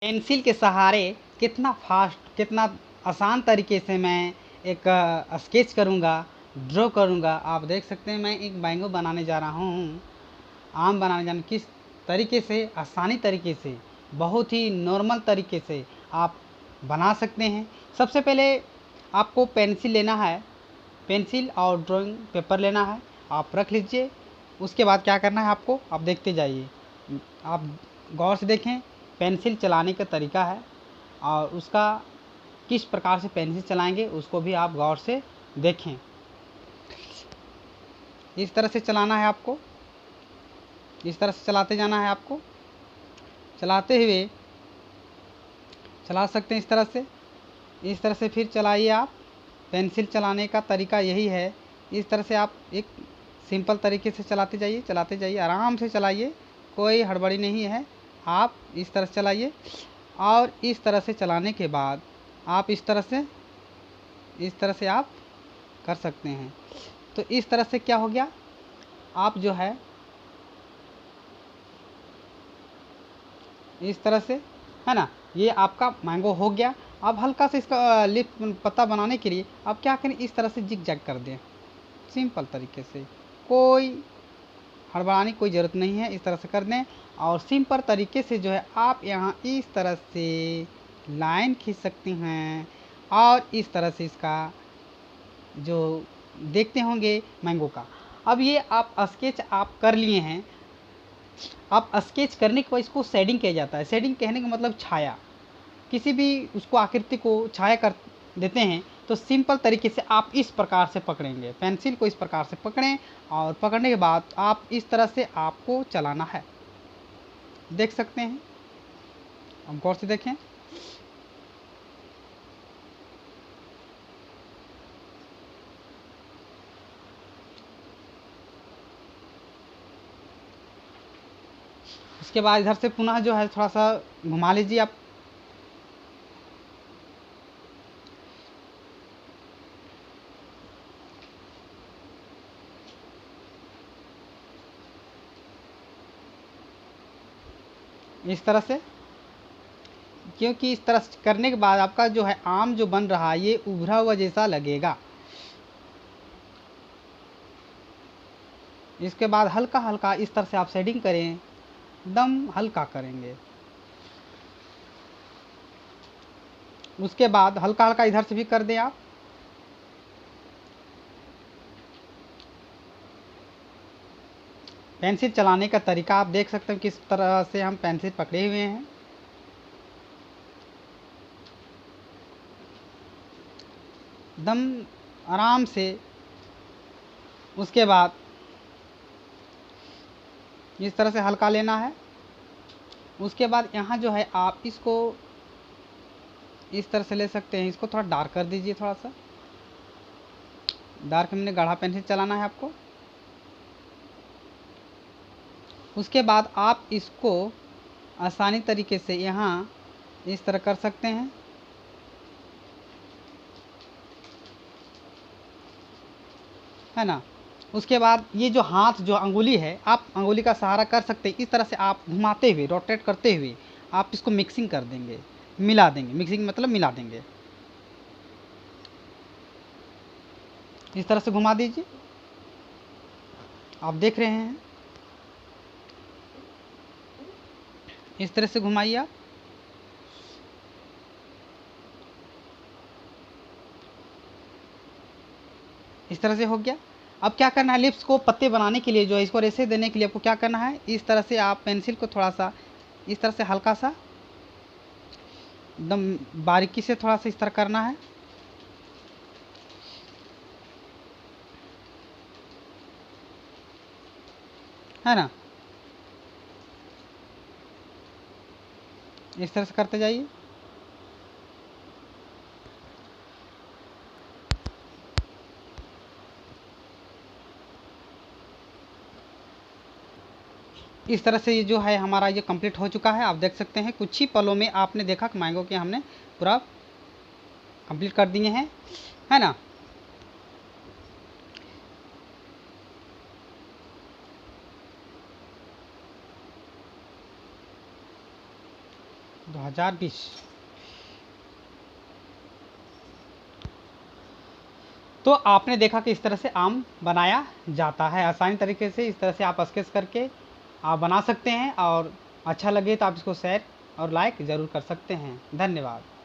Pencil के सहारे कितना फास्ट कितना आसान तरीके से मैं एक स्केच करूँगा, ड्रॉ करूँगा। आप देख सकते हैं मैं एक मैंगो बनाने जा रहा हूँ, आम बनाने जा रहा हूँ। किस तरीके से आसानी तरीके से, बहुत ही नॉर्मल तरीके से आप बना सकते हैं। सबसे पहले आपको पेंसिल लेना है, पेंसिल और ड्राइंग पेपर लेना है, आप रख लीजिए। उसके बाद क्या करना है आपको, आप देखते जाइए, आप गौर से देखें। पेंसिल चलाने का तरीका है और उसका किस प्रकार से पेंसिल चलाएंगे उसको भी आप गौर से देखें। इस तरह से चलाना है आपको, इस तरह से चलाते जाना है आपको। चलाते हुए चला सकते हैं इस तरह से फिर चलाइए आप। पेंसिल चलाने का तरीका यही है। इस तरह से आप एक सिंपल तरीके से चलाते जाइए, आराम से चलाइए, कोई हड़बड़ी नहीं है। आप इस तरह से चलाइए और इस तरह से चलाने के बाद आप इस तरह से आप कर सकते हैं। तो इस तरह से क्या हो गया, आप जो है इस तरह से, है ना, ये आपका मैंगो हो गया। अब हल्का से इसका लिप पत्ता बनाने के लिए आप क्या करें, इस तरह से जिग जैग कर दें, सिंपल तरीके से, कोई हड़बड़ाने की कोई ज़रूरत नहीं है। इस तरह से कर दें और सिंपल तरीके से जो है आप यहाँ इस तरह से लाइन खींच सकती हैं और इस तरह से इसका जो देखते होंगे मैंगो का। अब ये आप स्केच आप कर लिए हैं। अब स्केच करने के बाद इसको शेडिंग किया जाता है। शेडिंग कहने का मतलब छाया, किसी भी उसको आकृति को छाया कर देते हैं। तो सिंपल तरीके से आप इस प्रकार से पकड़ेंगे, पेंसिल को इस प्रकार से पकड़ें और पकड़ने के बाद आप इस तरह से आपको चलाना है। देख सकते हैं, अब गौर से देखें। उसके बाद इधर से पुनः जो है थोड़ा सा घुमा लीजिए आप। इस तरह से, क्योंकि इस तरह से करने के बाद आपका जो है आम जो बन रहा है ये उभरा हुआ जैसा लगेगा। इसके बाद हल्का हल्का इस तरह से आप शेडिंग करें, एकदम हल्का करेंगे। उसके बाद हल्का हल्का इधर से भी कर दें आप। पेंसिल चलाने का तरीका आप देख सकते हैं, किस तरह से हम पेंसिल पकड़े हुए हैं, एकदम आराम से। उसके बाद इस तरह से हल्का लेना है। उसके बाद यहाँ जो है आप इसको इस तरह से ले सकते हैं। इसको थोड़ा डार्क कर दीजिए, थोड़ा सा डार्क में गाढ़ा पेंसिल चलाना है आपको। उसके बाद आप इसको आसानी तरीके से यहाँ इस तरह कर सकते हैं, है ना। उसके बाद ये जो हाथ जो अंगुली है, आप अंगुली का सहारा कर सकते हैं। इस तरह से आप घुमाते हुए, रोटेट करते हुए आप इसको मिक्सिंग कर देंगे, मिला देंगे। मिक्सिंग मतलब मिला देंगे। इस तरह से घुमा दीजिए, आप देख रहे हैं। इस तरह से घुमाइए आप। इस तरह से हो गया। अब क्या करना है, लिप्स को पत्ते बनाने के लिए जो है, इसको रेसे देने के लिए आपको क्या करना है, इस तरह से आप पेंसिल को थोड़ा सा इस तरह से हल्का सा एकदम बारीकी से थोड़ा सा इस तरह करना है ना। इस तरह से करते जाइए। इस तरह से ये जो है हमारा ये कंप्लीट हो चुका है। आप देख सकते हैं कुछ ही पलों में आपने देखा कि मैंगो के हमने पूरा कंप्लीट कर दिए हैं, है ना। 2020। तो आपने देखा कि इस तरह से आम बनाया जाता है आसानी तरीके से। इस तरह से आप स्केच करके आप बना सकते हैं, और अच्छा लगे तो आप इसको शेयर और लाइक ज़रूर कर सकते हैं। धन्यवाद।